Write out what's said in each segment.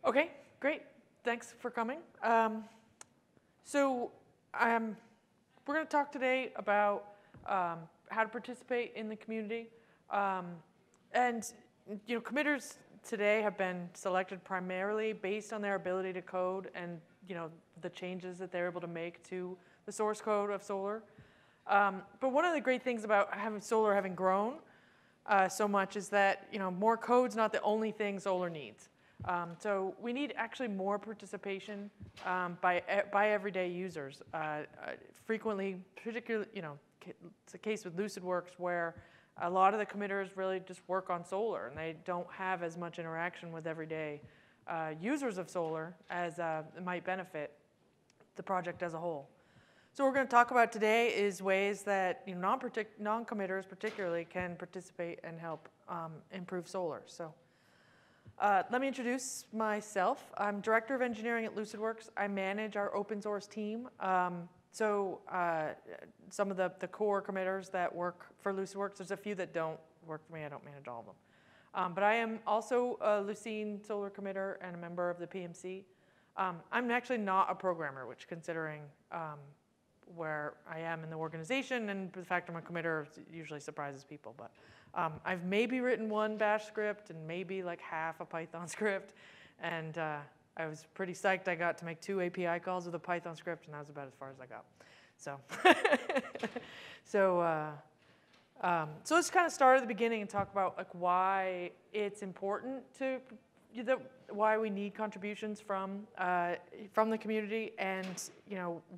Okay, great. Thanks for coming. We're going to talk today about how to participate in the community. Committers today have been selected primarily based on their ability to code and the changes that they're able to make to the source code of Solr. But one of the great things about Solr having grown so much is that more code's not the only thing Solr needs. So we need actually more participation by everyday users. Frequently, particularly, it's a case with Lucidworks where a lot of the committers really just work on Solr and they don't have as much interaction with everyday users of Solr as might benefit the project as a whole. So what we're going to talk about today is ways that non-committers particularly can participate and help improve Solr. So let me introduce myself. I'm Director of Engineering at Lucidworks. I manage our open source team. Some of the core committers that work for Lucidworks, there's a few that don't work for me. I don't manage all of them. But I am also a Lucene Solr committer and a member of the PMC. I'm actually not a programmer, which considering where I am in the organization and the fact I'm a committer usually surprises people. But I've maybe written one bash script and maybe like half a Python script. And I was pretty psyched I got to make 2 API calls with a Python script, and that was about as far as I got. So let's kind of start at the beginning and talk about like why it's important to why we need contributions from the community, and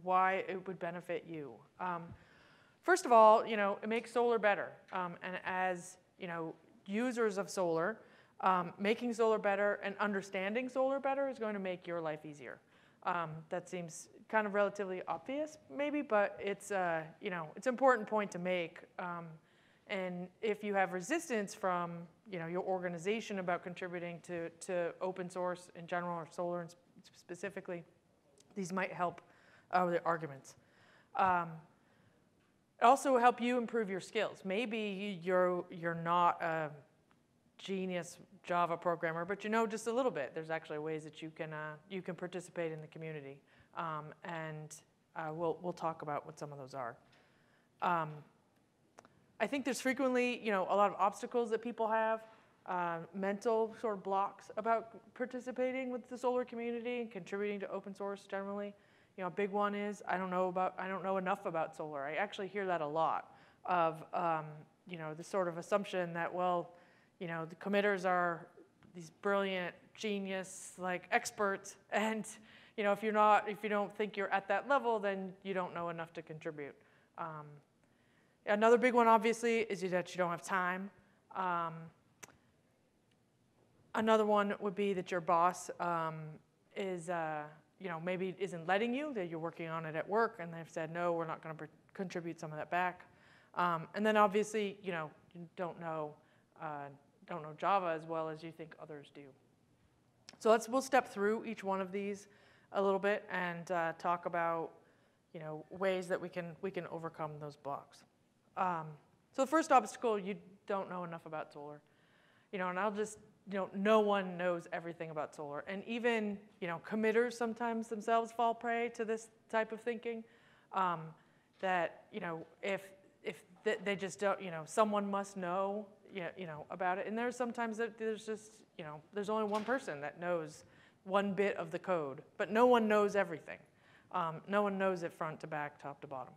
why it would benefit you. First of all, it makes Solr better, and as users of Solr, making Solr better and understanding Solr better is going to make your life easier. That seems kind of relatively obvious, maybe, but it's it's an important point to make. And if you have resistance from your organization about contributing to open source in general or Solr specifically, these might help with the arguments. Also help you improve your skills. Maybe you're not a genius Java programmer, but just a little bit. There's actually ways that you can participate in the community, and we'll talk about what some of those are. I think there's frequently, a lot of obstacles that people have, mental sort of blocks about participating with the Solr community and contributing to open source generally. A big one is I don't know enough about Solr. I actually hear that a lot of, the sort of assumption that, well, the committers are these brilliant, genius, like experts, and if you don't think you're at that level, then you don't know enough to contribute. Another big one, obviously, is that you don't have time. Another one would be that your boss is, maybe isn't letting you, that you're working on it at work, and they've said, no, we're not going to contribute some of that back. And then, obviously, you don't know Java as well as you think others do. So we'll step through each one of these a little bit and talk about, ways that we can overcome those blocks. So the first obstacle, you don't know enough about Solr. And I'll just, no one knows everything about Solr. And even, committers sometimes themselves fall prey to this type of thinking, that, if they just don't, someone must know, about it. And there's sometimes that there's just, there's only one person that knows one bit of the code, but no one knows everything. No one knows it front to back, top to bottom.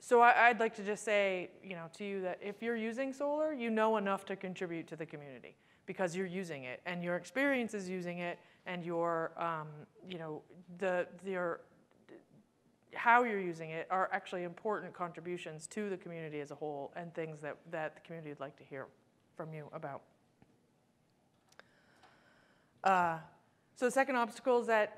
So I'd like to just say, to you that if you're using Solr, you know enough to contribute to the community because you're using it, and your experience is using it, and your, how you're using it are actually important contributions to the community as a whole, and things that the community would like to hear from you about. So the second obstacle is that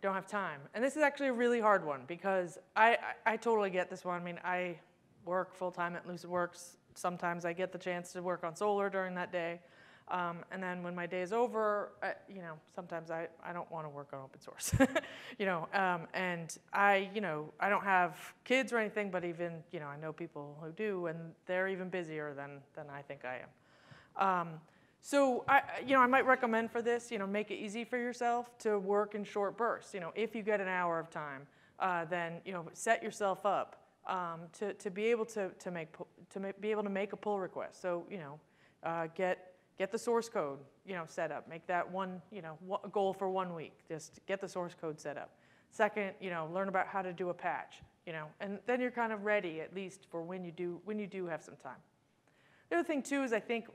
don't have time. And this is actually a really hard one because I totally get this one. I mean, I work full-time at Lucidworks. Sometimes I get the chance to work on Solr during that day. And then when my day is over, sometimes I don't want to work on open source. And I don't have kids or anything, but even, I know people who do, and they're even busier than I think I am. So I might recommend for this, make it easy for yourself to work in short bursts. If you get an hour of time, then set yourself up to be able to make a pull request. So get the source code set up. Make that one goal for 1 week. Just get the source code set up. Second, learn about how to do a patch. And then you're kind of ready at least for when you do have some time. The other thing too is I think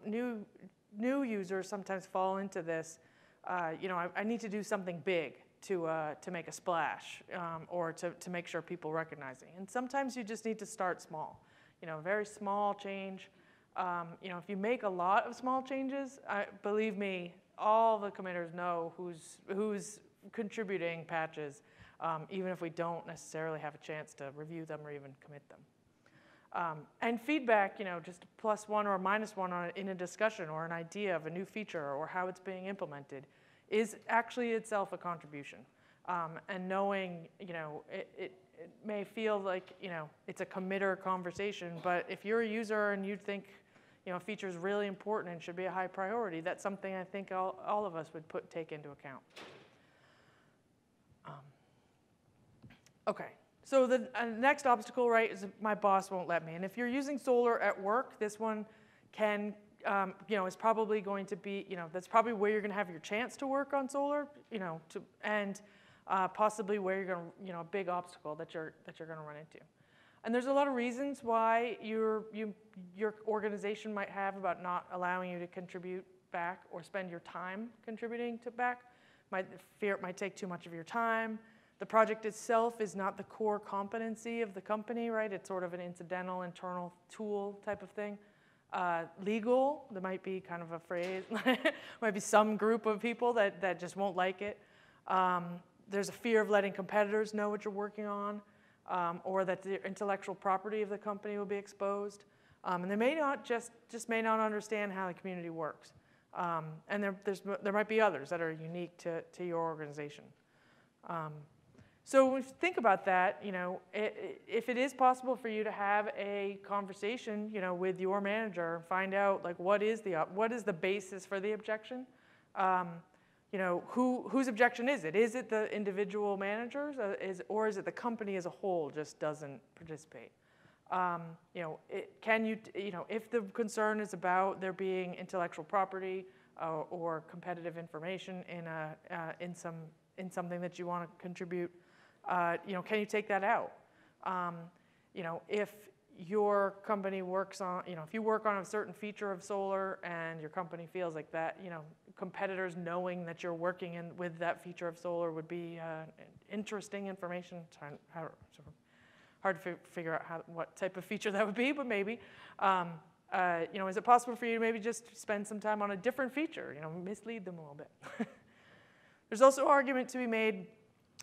new users sometimes fall into this. I need to do something big to make a splash or to make sure people recognize me. And sometimes you just need to start small. Very small change. If you make a lot of small changes, believe me, all the committers know who's contributing patches, even if we don't necessarily have a chance to review them or even commit them. And feedback, just +1 or -1 in a discussion or an idea of a new feature or how it's being implemented is actually itself a contribution. And knowing, it may feel like, it's a committer conversation, but if you're a user and you think, a feature is really important and should be a high priority, that's something I think all of us would take into account. Okay. So the next obstacle, right, is my boss won't let me. And if you're using Solr at work, this one can, is probably going to be, that's probably where you're going to have your chance to work on Solr, and possibly where you're going to, a big obstacle that you're going to run into. And there's a lot of reasons why your organization might have about not allowing you to contribute back or spend your time contributing to back. Fear it might take too much of your time. The project itself is not the core competency of the company, right? It's sort of an incidental, internal tool type of thing. Legal, there might be kind of a phrase, might be some group of people that just won't like it. There's a fear of letting competitors know what you're working on, or that the intellectual property of the company will be exposed. And they may not just may not understand how the community works. And there might be others that are unique to your organization. So when you think about that, if it is possible for you to have a conversation, with your manager, find out like what is the basis for the objection, whose objection is it? Is it the individual managers, or is it the company as a whole just doesn't participate? If the concern is about there being intellectual property or competitive information in something that you want to contribute. Can you take that out? If your company works on, if you work on a certain feature of Solr and your company feels like that, competitors knowing that you're working with that feature of Solr would be interesting information. It's hard to figure out what type of feature that would be, but maybe. Is it possible for you to maybe just spend some time on a different feature, mislead them a little bit? There's also an argument to be made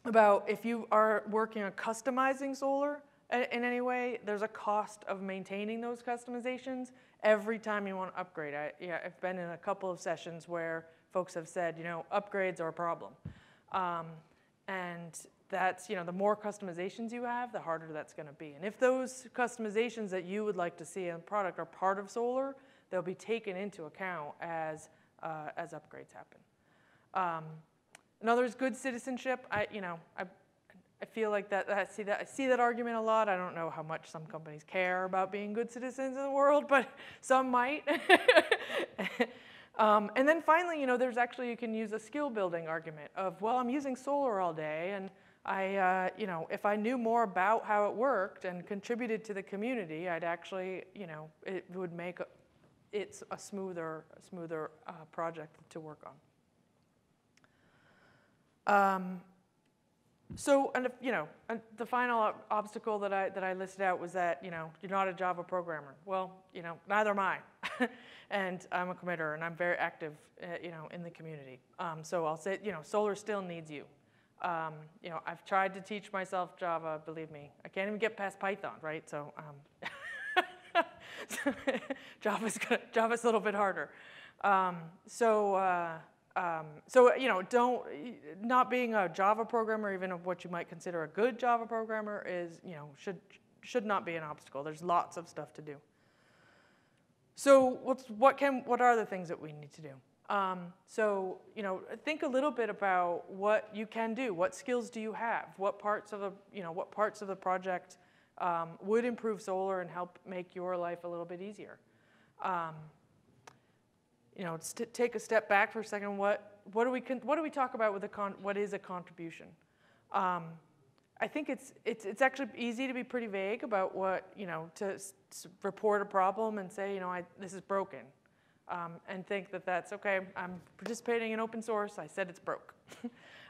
about if you are working on customizing Solr in any way, there's a cost of maintaining those customizations every time you want to upgrade. I've been in a couple of sessions where folks have said, upgrades are a problem. And that's, the more customizations you have, the harder that's going to be. And if those customizations that you would like to see in the product are part of Solr, they'll be taken into account as upgrades happen. Another is good citizenship. I feel like I see that argument a lot. I don't know how much some companies care about being good citizens in the world, but some might. And then finally, there's actually, you can use a skill building argument of, well, I'm using Solr all day, and if I knew more about how it worked and contributed to the community, I'd actually, it would make it a smoother project to work on. The final obstacle that I listed out was that, you're not a Java programmer. Well, neither am I. And I'm a committer, and I'm very active, in the community. So I'll say, Solr still needs you. I've tried to teach myself Java, believe me. I can't even get past Python, right? So, Java's a little bit harder. Not being a Java programmer, even of what you might consider a good Java programmer, is, should not be an obstacle. There's lots of stuff to do. So what are the things that we need to do? So, think a little bit about what you can do. What skills do you have? What parts of the project would improve Solr and help make your life a little bit easier? Take a step back for a second. What do we talk about with what is a contribution? I think it's actually easy to be pretty vague about what to report a problem and say this is broken, and think that that's okay. I'm participating in open source. I said it's broke,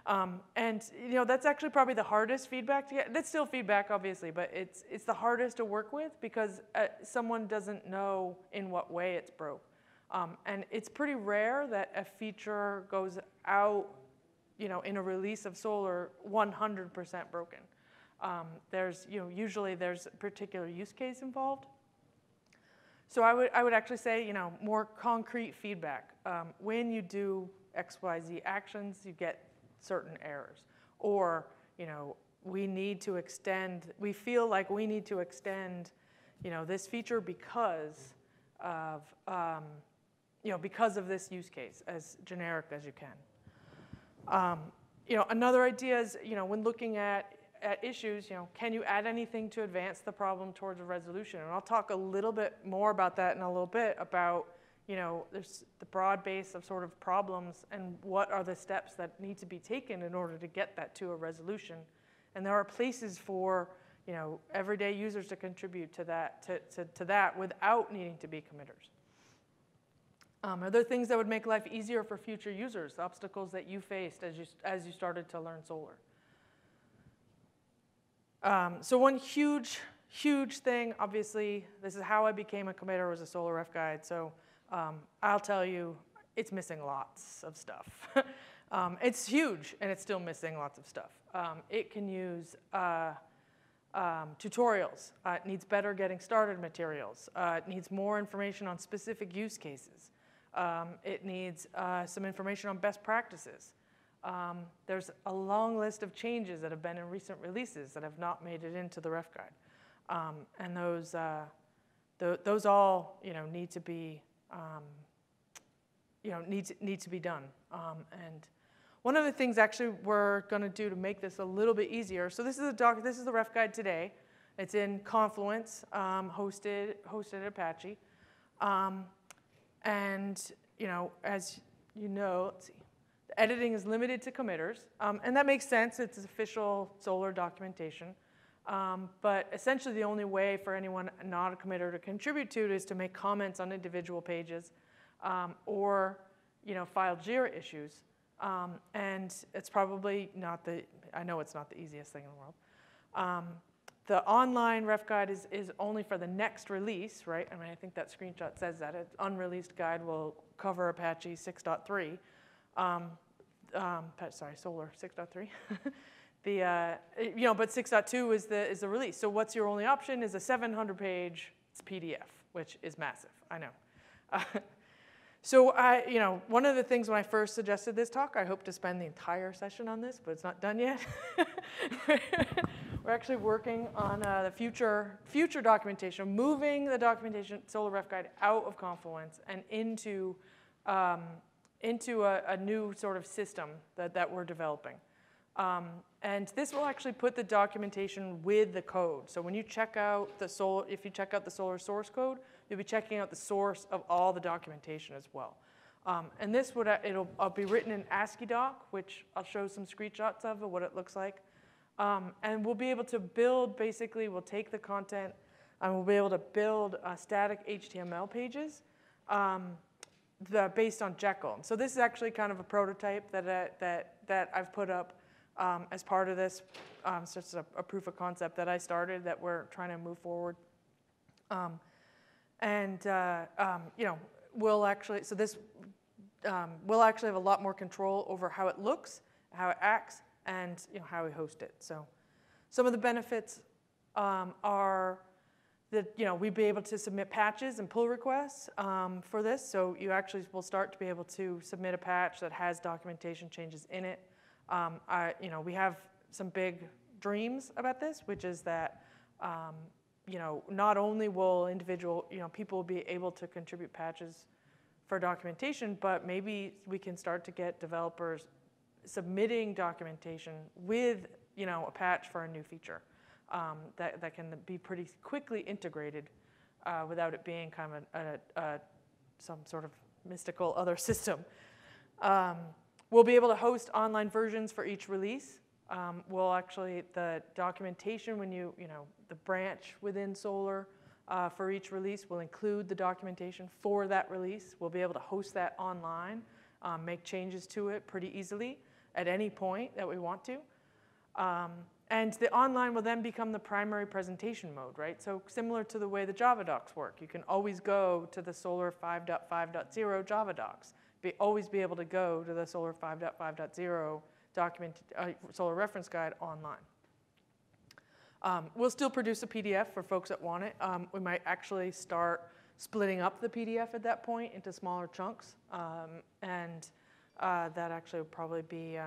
and that's actually probably the hardest feedback to get. That's still feedback, obviously, but it's the hardest to work with because someone doesn't know in what way it's broke. And it's pretty rare that a feature goes out, in a release of Solr 100% broken. Usually there's a particular use case involved. So I would actually say, more concrete feedback. When you do XYZ actions, you get certain errors. Or, we feel like we need to extend, this feature because of this use case, as generic as you can. Another idea is, when looking at issues, can you add anything to advance the problem towards a resolution? And I'll talk a little bit more about that in a little bit about, there's the broad base of sort of problems and what are the steps that need to be taken in order to get that to a resolution. And there are places for, everyday users to contribute to that without needing to be committers. Are there things that would make life easier for future users, obstacles that you faced as you started to learn Solr? So one huge thing, obviously, this is how I became a committer, was a Solr ref guide. So I'll tell you, it's missing lots of stuff. It's huge, and it's still missing lots of stuff. It can use tutorials. It needs better getting started materials. It needs more information on specific use cases. It needs some information on best practices. There's a long list of changes that have been in recent releases that have not made it into the ref guide, and those all need to be need to be done. And one of the things actually we're going to do to make this a little bit easier. So this is the ref guide today. It's in Confluence, hosted at Apache. And, as let's see, the editing is limited to committers. And that makes sense. It's official Solr documentation. But essentially the only way for anyone not a committer to contribute to it is to make comments on individual pages or, file Jira issues. And it's probably I know it's not the easiest thing in the world. The online ref guide is only for the next release, right? I mean, I think that screenshot says that. An unreleased guide will cover Apache 6.3. Sorry, Solr 6.3. But 6.2 is the release. So what's your only option is a 700-page PDF, which is massive, I know. So one of the things when I first suggested this talk, I hope to spend the entire session on this, but it's not done yet. We're actually working on the future documentation, moving the documentation Solr ref guide out of Confluence and into a new sort of system that we're developing. And this will actually put the documentation with the code. So when you check out if you check out the Solr source code, you'll be checking out the source of all the documentation as well. And this it'll be written in ASCII doc, which I'll show some screenshots of what it looks like. And we'll be able to build, basically, we'll take the content and we'll be able to build static HTML pages based on Jacqueline. So this is actually kind of a prototype that I've put up as part of this. It's just a proof of concept that I started that we're trying to move forward. We'll actually have a lot more control over how it looks, how it acts, and how we host it. So some of the benefits are that we'd be able to submit patches and pull requests for this. So you actually will start to be able to submit a patch that has documentation changes in it. We have some big dreams about this, which is that not only will individual, people be able to contribute patches for documentation, but maybe we can start to get developers submitting documentation with, a patch for a new feature that can be pretty quickly integrated without it being kind of some sort of mystical other system. We'll be able to host online versions for each release. We'll actually, the documentation when the branch within Solr for each release will include the documentation for that release. We'll be able to host that online, make changes to it pretty easily at any point that we want to. And the online will then become the primary presentation mode, right? So similar to the way the Java docs work, you can always go to the Solr 5.5.0 Java docs. Always be able to go to the Solr 5.5.0 Solr reference guide online. We'll still produce a PDF for folks that want it. We might actually start splitting up the PDF at that point into smaller chunks, and that actually would probably be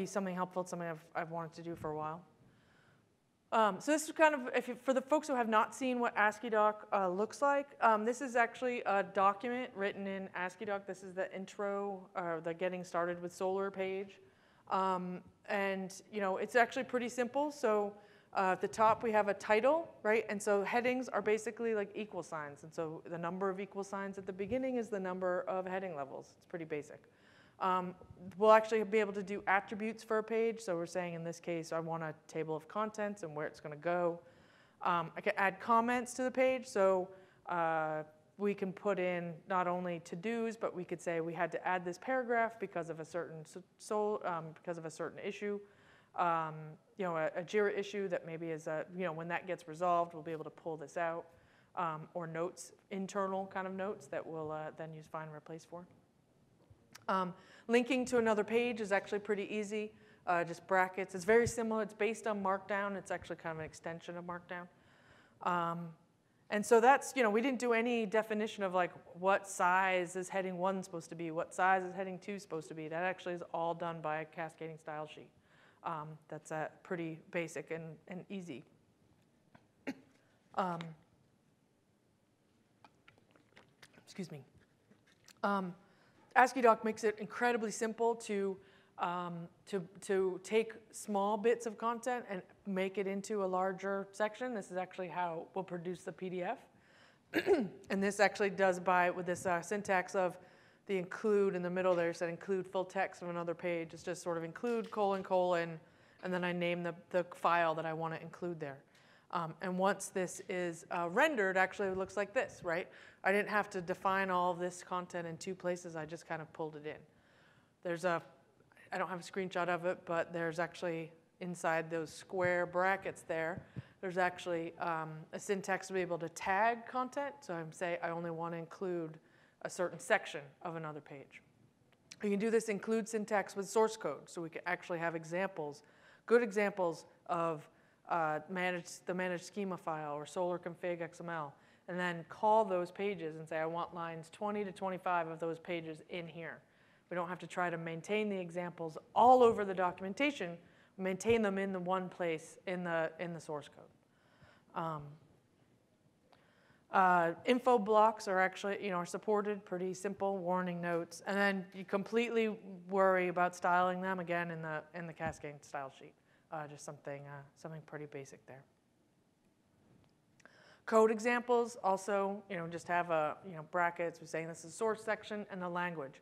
something helpful, something I've wanted to do for a while. So this is kind of, for the folks who have not seen what AsciiDoc looks like, this is actually a document written in AsciiDoc. This is the intro, the getting started with Solr page. And it's actually pretty simple. So at the top we have a title, right? And so headings are basically like equal signs. And so the number of equal signs at the beginning is the number of heading levels. It's pretty basic. We'll actually be able to do attributes for a page. So we're saying in this case, I want a table of contents and where it's going to go. I can add comments to the page. So we can put in not only to-dos, but we could say we had to add this paragraph because of a certain issue. A Jira issue that maybe is when that gets resolved, we'll be able to pull this out, or notes, internal kind of notes that we'll then use find and replace for. Linking to another page is actually pretty easy, just brackets. It's very similar. It's based on Markdown. It's actually kind of an extension of Markdown. And so that's, we didn't do any definition of like what size is heading 1 supposed to be, what size is heading 2 supposed to be. That actually is all done by a cascading style sheet. That's pretty basic and easy. Excuse me. AsciiDoc makes it incredibly simple to take small bits of content and make it into a larger section. This is actually how we'll produce the PDF. And this actually does with this syntax of the include in the middle there, said include full text of another page. It's just sort of include : : and then I name the file that I want to include there. And once this is rendered, actually it looks like this, right? I didn't have to define all of this content in 2 places. I just kind of pulled it in. I don't have a screenshot of it, but there's actually inside those square brackets there's actually a syntax to be able to tag content. So I'm saying I only want to include a certain section of another page. You can do this include syntax with source code, so we can actually have examples, good examples of the managed schema file or Solr config XML, and then call those pages and say, I want lines 20 to 25 of those pages in here. We don't have to try to maintain the examples all over the documentation. We maintain them in the one place in the source code. Info blocks are actually are supported, pretty simple warning notes, and then you completely worry about styling them again in the Cascading style sheet. Just something pretty basic there. Code examples also, just have brackets. We're saying this is source section and the language.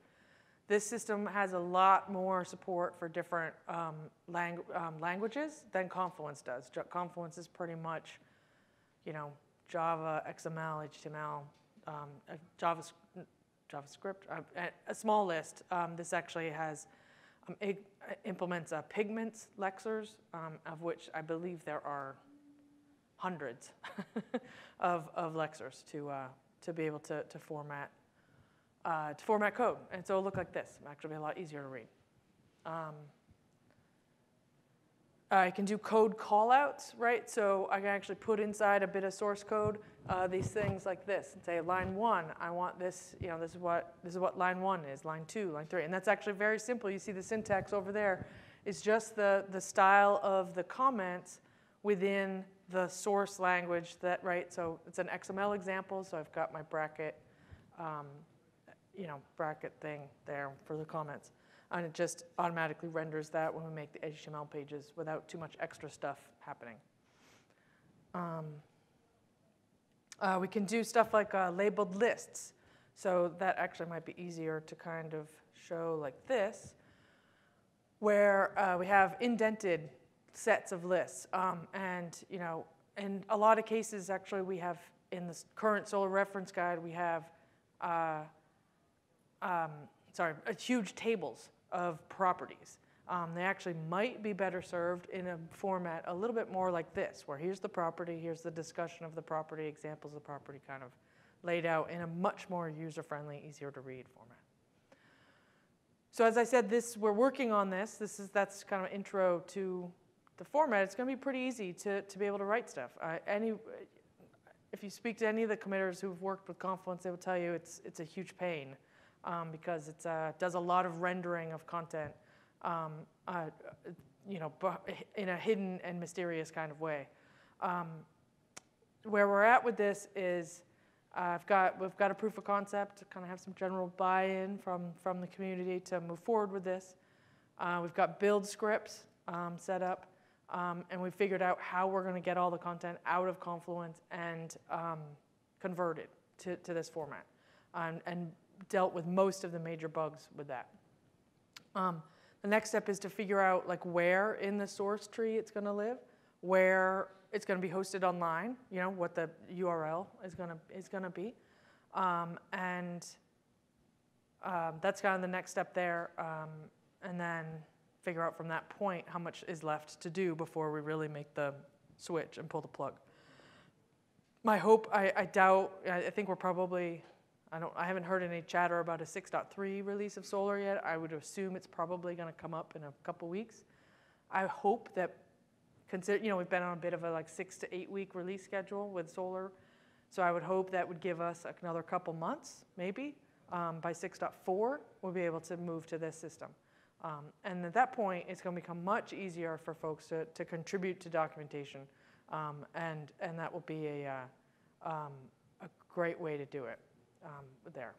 This system has a lot more support for different languages than Confluence does. Confluence is pretty much, Java, XML, HTML, JavaScript, a small list. This actually has it implements pigments lexers, of which I believe there are hundreds of lexers to be able to format code, and so it'll look like this. It'll actually be a lot easier to read. I can do code callouts, right? So I can actually put inside a bit of source code these things like this and say, line 1, I want this. This is what line 1 is. Line 2, line 3, and that's actually very simple. You see the syntax over there. It's just the style of the comments within the source language that, right, so it's an XML example, so I've got my bracket, bracket thing there for the comments. And it just automatically renders that when we make the HTML pages without too much extra stuff happening. We can do stuff like labeled lists. So that actually might be easier to kind of show like this, where we have indented sets of lists. And, in a lot of cases, actually, we have, in the current Solr reference guide, we have, huge tables of properties. They actually might be better served in a format a little bit more like this, where here's the property, here's the discussion of the property, examples of the property kind of laid out in a much more user-friendly, easier to read format. So as I said, we're working on this. That's kind of intro to the format. It's going to be pretty easy to be able to write stuff. If you speak to any of the committers who've worked with Confluence, they will tell you it's a huge pain because it does a lot of rendering of content, in a hidden and mysterious kind of way. Where we're at with this is we've got a proof of concept to kind of have some general buy-in from the community to move forward with this. We've got build scripts set up, and we've figured out how we're going to get all the content out of Confluence and convert it to this format, and dealt with most of the major bugs with that. The next step is to figure out like where in the source tree it's going to live, where it's going to be hosted online, what the URL is going to be, and that's kind of the next step there, and then figure out from that point how much is left to do before we really make the switch and pull the plug. My hope, I think we're probably, I haven't heard any chatter about a 6.3 release of Solr yet. I would assume it's probably going to come up in a couple weeks. I hope that, we've been on a bit of a 6 to 8 week release schedule with Solr, so I would hope that would give us another couple months, maybe. By 6.4, we'll be able to move to this system. And at that point, it's going to become much easier for folks to contribute to documentation, and that will be a great way to do it there.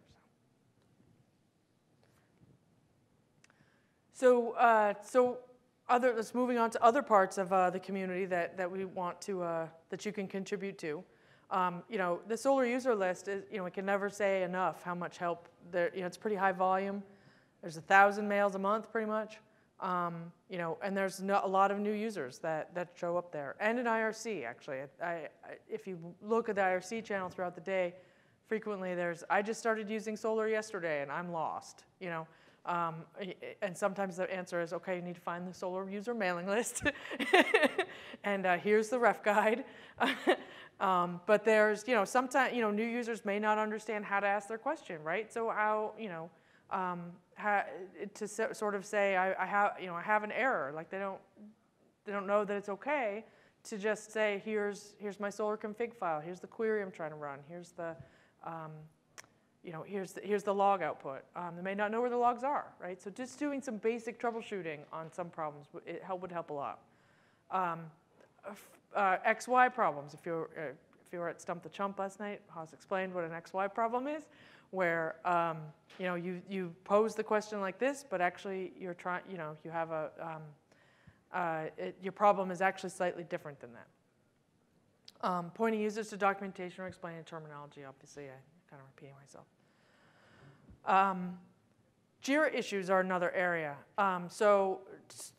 Let's moving on to other parts of the community that we want to that you can contribute to. The Solr user list is, we can never say enough how much help there. It's pretty high volume. There's 1,000 mails a month, pretty much. And there's a lot of new users that show up there, and in IRC actually. If you look at the IRC channel throughout the day, frequently I just started using Solr yesterday and I'm lost. And sometimes the answer is, okay, you need to find the Solr user mailing list, and here's the ref guide. But there's, sometimes, new users may not understand how to ask their question, right? So how, to sort of say, I have an error, like they don't know that it's okay to just say, here's my Solr config file, here's the query I'm trying to run, here's the here's the log output. They may not know where the logs are, right? So just doing some basic troubleshooting on some problems would help a lot. XY problems. If you were at Stump the Chump last night, Haas explained what an XY problem is, where you pose the question like this, but actually you're trying, you have your problem is actually slightly different than that. Pointing users to documentation or explaining terminology. Obviously, I kind of repeating myself. Jira issues are another area. So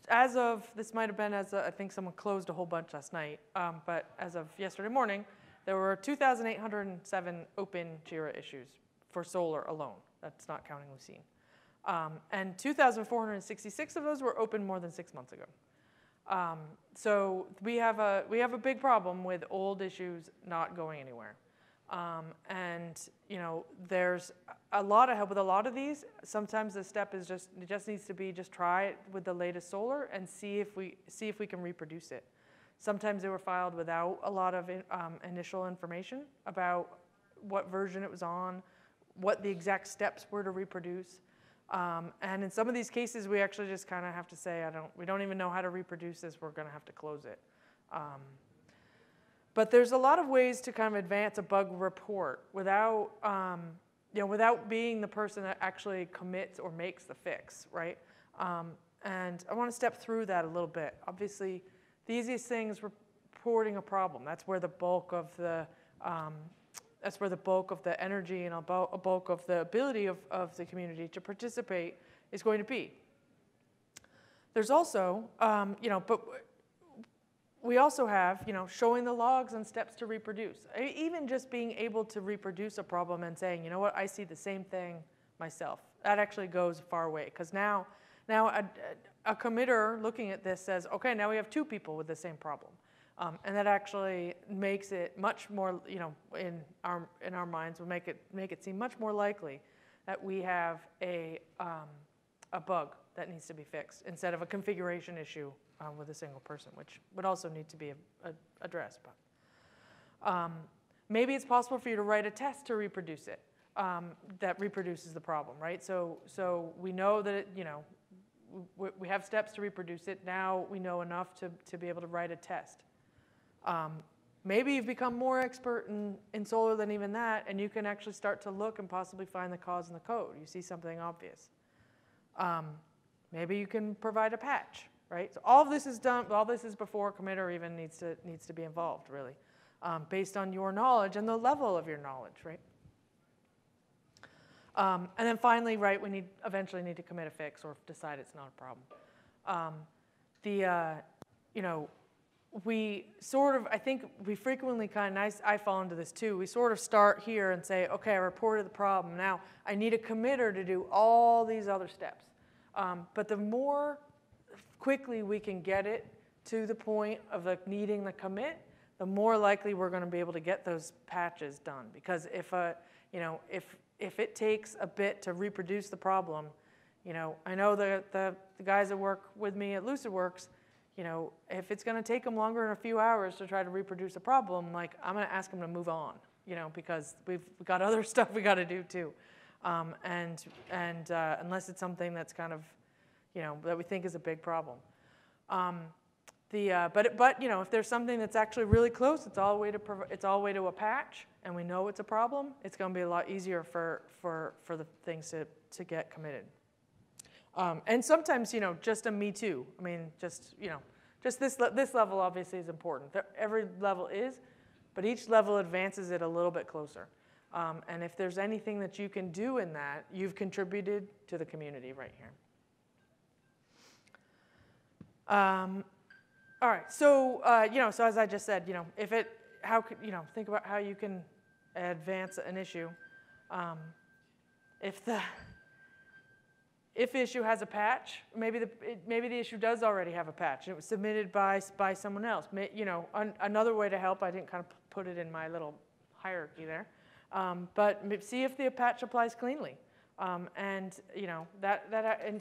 as of, this might have been I think someone closed a whole bunch last night, but as of yesterday morning, there were 2,807 open Jira issues for Solr alone. That's not counting Lucene. And 2,466 of those were open more than 6 months ago. So we have a big problem with old issues not going anywhere. And there's a lot of help with a lot of these. Sometimes the step is just needs to be try it with the latest Solr and see if we can reproduce it. Sometimes they were filed without a lot of initial information about what version it was on, what the exact steps were to reproduce. And in some of these cases, we actually just kind of have to say, we don't even know how to reproduce this. We're going to have to close it. But there's a lot of ways to kind of advance a bug report without, without being the person that actually commits or makes the fix, right? And I want to step through that a little bit. Obviously, the easiest thing is reporting a problem. That's where the bulk of the energy and a bulk of the ability of the community to participate is going to be. There's also, but we also have, showing the logs and steps to reproduce. Even just being able to reproduce a problem and saying, you know what, I see the same thing myself. That actually goes a far way, because now a committer looking at this says, okay, now we have 2 people with the same problem. And that actually makes it much more, in our minds, will make it seem much more likely that we have a bug that needs to be fixed instead of a configuration issue with a single person, which would also need to be addressed. But maybe it's possible for you to write a test to reproduce it that reproduces the problem, right? So we know that we have steps to reproduce it. Now we know enough to be able to write a test. Maybe you've become more expert in Solr than even that, and you can actually start to look and possibly find the cause in the code. You see something obvious. Maybe you can provide a patch, right? So all of this is done. All this is before a committer even needs to be involved, really, based on your knowledge and the level of your knowledge, right? And then finally, right, we eventually need to commit a fix or decide it's not a problem. We sort of, I think we frequently I fall into this too, we sort of start here and say, okay, I reported the problem. Now I need a committer to do all these other steps. But the more quickly we can get it to the point of needing the commit, the more likely we're going to be able to get those patches done. Because if it takes a bit to reproduce the problem, I know the guys that work with me at Lucidworks, if it's going to take them longer than a few hours to try to reproduce a problem, I'm going to ask them to move on, because we've got other stuff we got to do too. Unless it's something that's kind of, that we think is a big problem. If there's something that's actually really close, it's all the way to a patch, and we know it's a problem, it's going to be a lot easier for the things to get committed. And sometimes, just a me too. I mean, just this level obviously is important. Every level is, but each level advances it a little bit closer. And if there's anything that you can do in that, you've contributed to the community right here. All right, so so as I just said, think about how you can advance an issue. If the issue has a patch, maybe the issue does already have a patch. It was submitted by someone else. Another way to help, I didn't kind of put it in my little hierarchy there, but see if the patch applies cleanly, and and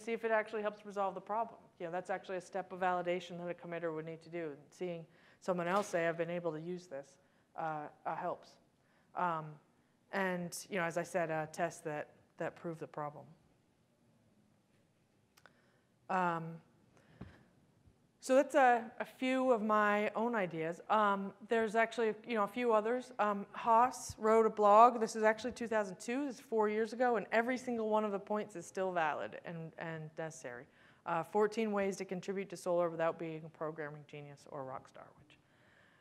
see if it actually helps resolve the problem. That's actually a step of validation that a committer would need to do. Seeing someone else say, "I've been able to use this," helps. And as I said, tests that prove the problem. So that's a few of my own ideas. There's actually a few others. Haas wrote a blog. This is actually 2002. This is 4 years ago, and every single one of the points is still valid and necessary. 14 ways to contribute to Solr without being a programming genius or a rock star. Which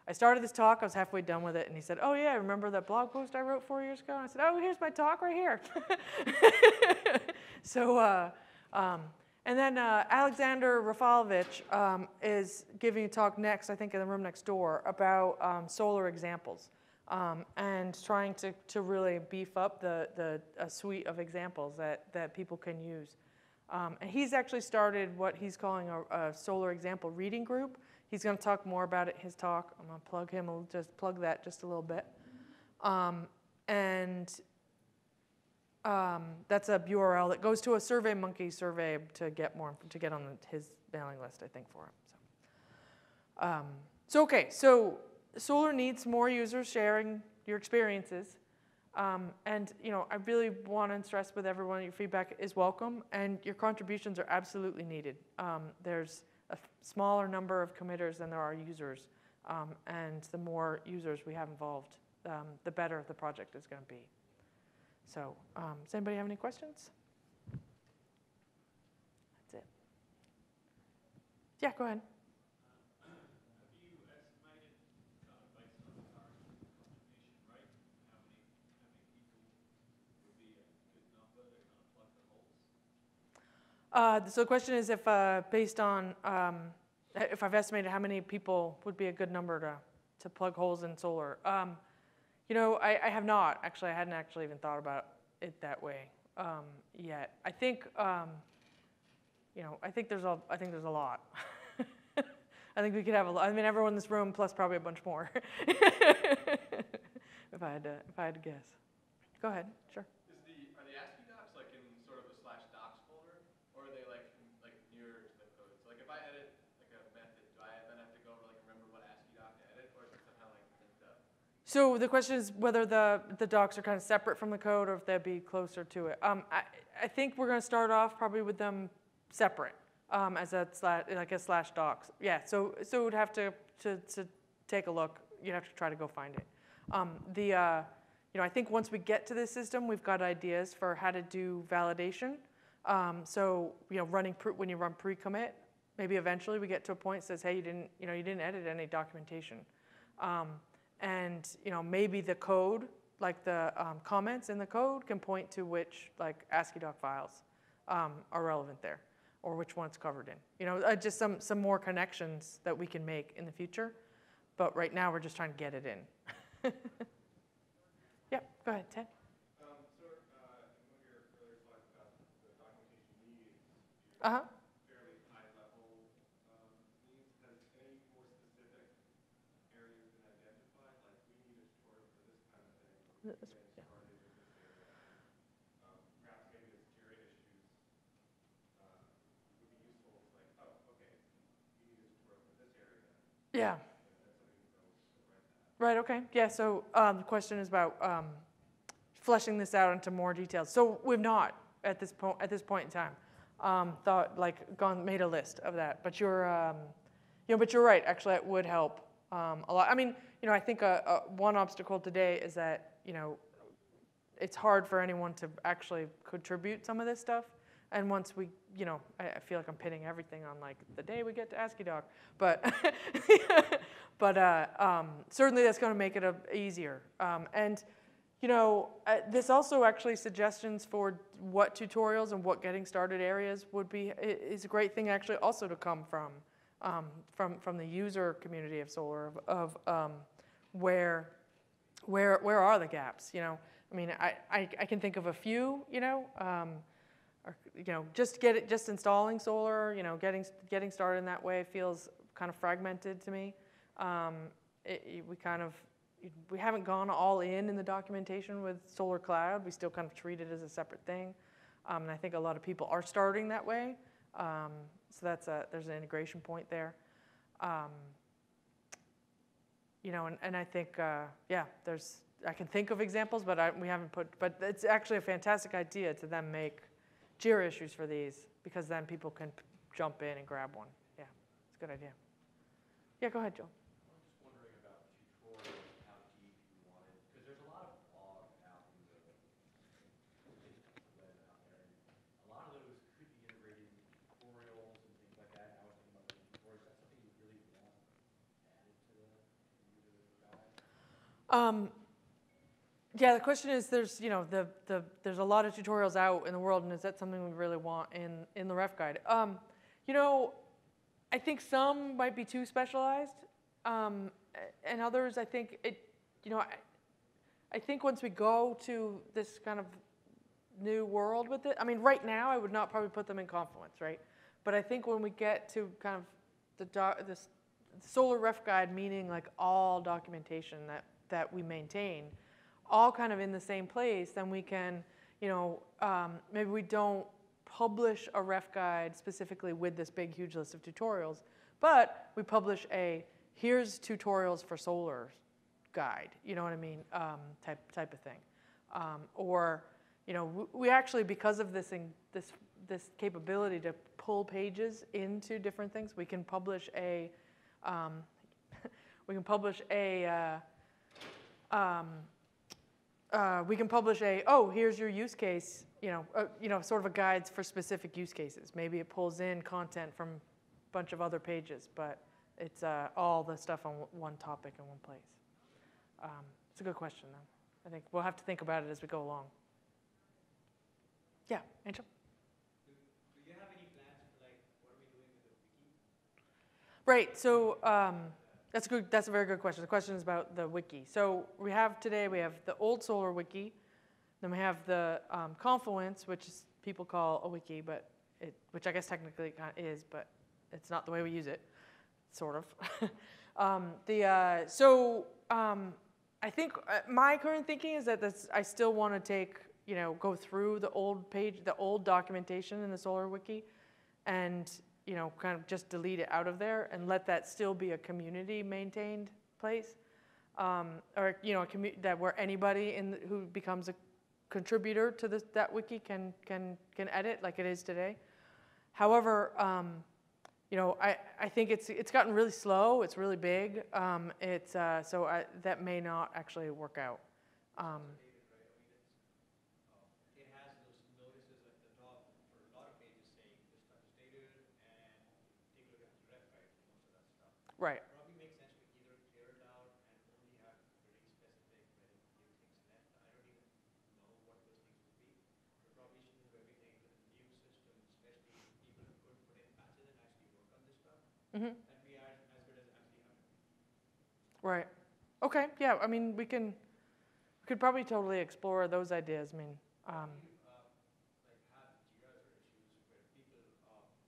I started this talk. I was halfway done with it, and he said, "Oh yeah, remember that blog post I wrote 4 years ago?" And I said, "Oh, here's my talk right here." So. And then Alexander Rafalovich is giving a talk next, I think in the room next door, about Solr examples and trying to really beef up a suite of examples that people can use. And he's actually started what he's calling a Solr example reading group. He's going to talk more about it in his talk. I'm going to plug him, plug that just a little bit. That's a URL that goes to a SurveyMonkey survey to get on his mailing list, I think, for him. So Solr needs more users sharing your experiences, and I really want to stress with everyone your feedback is welcome, and your contributions are absolutely needed. There's a smaller number of committers than there are users, And the more users we have involved, the better the project is going to be. So does anybody have any questions? That's it. Yeah, go ahead. Have you estimated, based on the current contribution rate, how many people would be a good number to kind of plug the holes? So the question is if based on, if I've estimated how many people would be a good number to plug holes in Solr. You know, I have not, actually. I hadn't actually even thought about it that way yet. I think, you know, I think there's a lot. I think we could have a lot. I mean, everyone in this room plus probably a bunch more. if I had to guess. Go ahead, sure. Are the ASCII docs like in sort of a /docs folder, or are they like nearer to the code? So like if I edit like a method, do I then have to go over like remember what ASCII doc to edit, or is it somehow like linked up? So the question is whether the docs are kind of separate from the code or if they'd be closer to it. I think we're going to start off probably with them separate as a /docs. Yeah. So it would have to take a look. You'd have to try to go find it. You know, I think once we get to this system, we've got ideas for how to do validation. So you know, when you run pre-commit, maybe eventually we get to a point that says, hey, you didn't edit any documentation. And you know, maybe the code, like the comments in the code, can point to which like ASCII doc files are relevant there, or which one's covered in. You know, just some more connections that we can make in the future. But right now, we're just trying to get it in. Yeah, go ahead, Ted. In one of your earlier slides about the documentation needs, Uh-huh. fairly high-level needs. Has any more specific areas been identified? Like, we need a tutorial for this kind of thing. Or we need to get started in this area. Perhaps maybe it's Jira issues would be useful. It's like, oh, okay, we need a tutorial for this area. Yeah. That's something to go write that. Right, okay. Yeah, so the question is about fleshing this out into more details. So we've not, at this point in time, made a list of that. But you're right, actually, it would help a lot. I mean, you know, I think one obstacle today is that, you know, it's hard for anyone to actually contribute some of this stuff. And once we, you know, I feel like I'm pinning everything on like the day we get to ASCII doc, but certainly that's going to make it easier. And you know, this also actually suggestions for what tutorials and what getting started areas would be is a great thing actually also to come from the user community of Solr of where are the gaps? You know, I mean, I can think of a few, you know. Or, you know, just installing Solr, you know, getting started in that way feels kind of fragmented to me. We haven't gone all in the documentation with Solr Cloud. We still kind of treat it as a separate thing, and I think a lot of people are starting that way. So there's an integration point there. You know, and I think yeah, I can think of examples, but but it's actually a fantastic idea to then make Jira issues for these, because then people can jump in and grab one. Yeah, it's a good idea. Yeah, go ahead, Joel. I'm just wondering about tutorials, how deep you want it, because there's a lot of blog out in the web out there, and a lot of those could be integrated into tutorials and things like that. I was thinking about writing tutorials. Is that something you really want added to the guide? Yeah, the question is, there's there's a lot of tutorials out in the world, and is that something we really want in the ref guide? You know, I think some might be too specialized, and others, I think I think once we go to this kind of new world with it, I mean, right now I would not probably put them in Confluence, right? But I think when we get to kind of the Solr ref guide, meaning like all documentation that we maintain, all kind of in the same place, then we can, you know, maybe we don't publish a ref guide specifically with this big, huge list of tutorials, but we publish here's tutorials for Solr guide, you know what I mean, type of thing. Or, you know, we actually, because of this capability to pull pages into different things, we can publish we can publish oh, here's your use case, sort of a guides for specific use cases. Maybe it pulls in content from a bunch of other pages, but it's all the stuff on one topic in one place. It's a good question, though. I think we'll have to think about it as we go along. Yeah, Angel? Do you have any plans for like what are we doing with the wiki? Right. So that's good. That's a very good question. The question is about the wiki. So we have the old Solr wiki, then we have the Confluence, which is, people call a wiki, but which I guess technically it kind of is, but it's not the way we use it, sort of. I think my current thinking is that I still want to go through the old documentation in the Solr wiki, and kind of just delete it out of there and let that still be a community maintained place, or that where anybody who becomes a contributor to that wiki can edit like it is today. However, I think it's gotten really slow. It's really big. That may not actually work out. It has those notices at the top for a lot of pages saying this stuff is dated and take a look at the ref, right? Most of that stuff. Right. Probably makes sense to either clear it out and only have really specific, very few things left. I don't even know what those things would be. We probably should move everything to the new system, especially people who could put in patches and actually work on this stuff. Mm-hmm. And be as good as actually having it. Right. Okay. Yeah. I mean, we could probably totally explore those ideas. I mean. Have jiras or issues where people,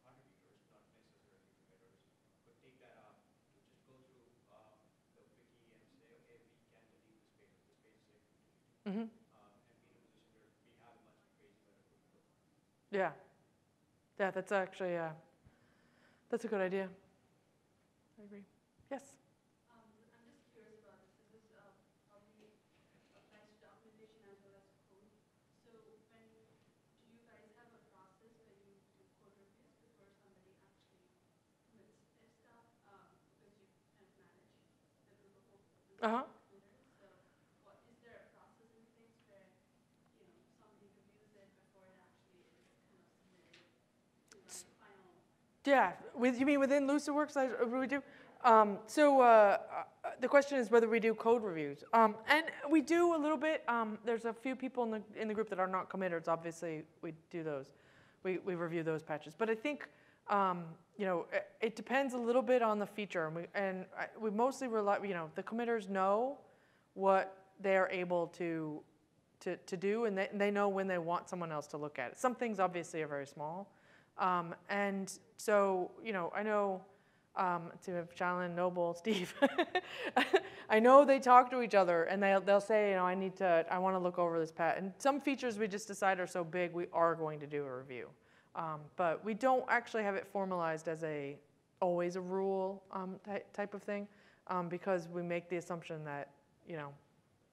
contributors, not necessarily committers, could take that up to just go through the wiki and say, okay, we can delete this page is safe to delete. Mm-hmm. And be in a position where we have a much page where it would go. Yeah. Yeah. That's actually that's a good idea. I agree. Yes. I'm just curious about this. This probably applies to documentation as well as code. So do you guys have a process where you do code reviews before somebody actually commits their stuff? Because you kind of manage the group of Uh-huh. committers. So is there a process in place where somebody reviews it before it actually is kind of submitted to like final? Yeah. You mean within Lucidworks? We do. The question is whether we do code reviews, and we do a little bit. There's a few people in the group that are not committers. Obviously, we do those. We review those patches. But I think it depends a little bit on the feature, and we mostly rely. The committers know what they're able to do, and they know when they want someone else to look at it. Some things obviously are very small, and so I know. To Jacqueline, Noble, Steve, I know they talk to each other and they'll say, I want to look over this patch. And some features we just decide are so big we are going to do a review, but we don't actually have it formalized as always a rule type of thing, because we make the assumption that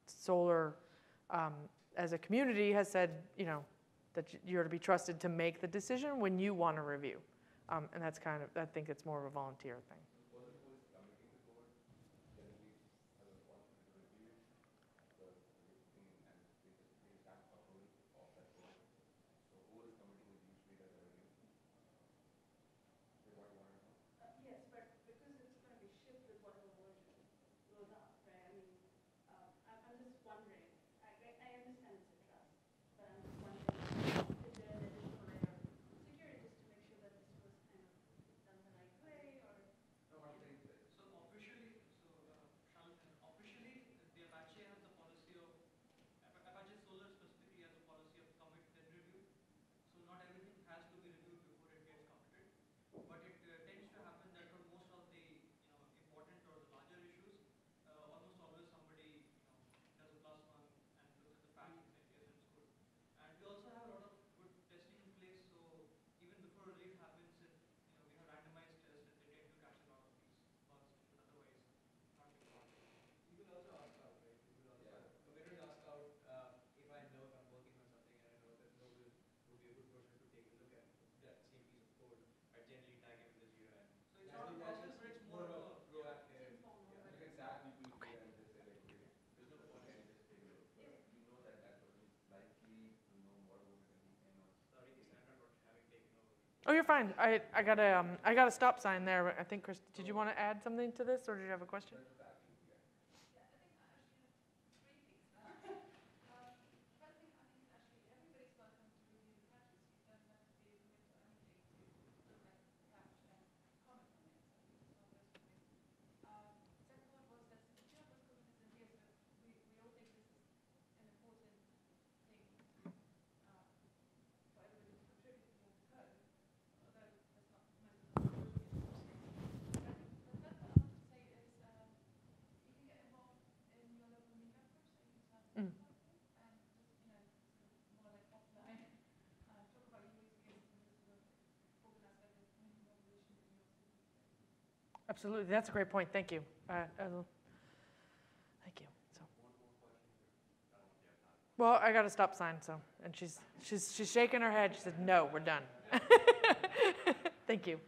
Solr as a community has said that you're to be trusted to make the decision when you want to review. And that's I think it's more of a volunteer thing. Yes, but because it's going to be shipped with whatever version goes up, right? I mean, I'm just wondering. I understand it's a trust, but I'm just wondering, is there an additional layer of security just to make sure that this was kind of done the right way, or? Oh, you're fine. I got a stop sign there. I think, Chris, did you want to add something to this, or did you have a question? Mm. Absolutely, that's a great point. Thank you. Thank you. So. Well, I got a stop sign, so, and she's shaking her head. She said, "No, we're done." Thank you.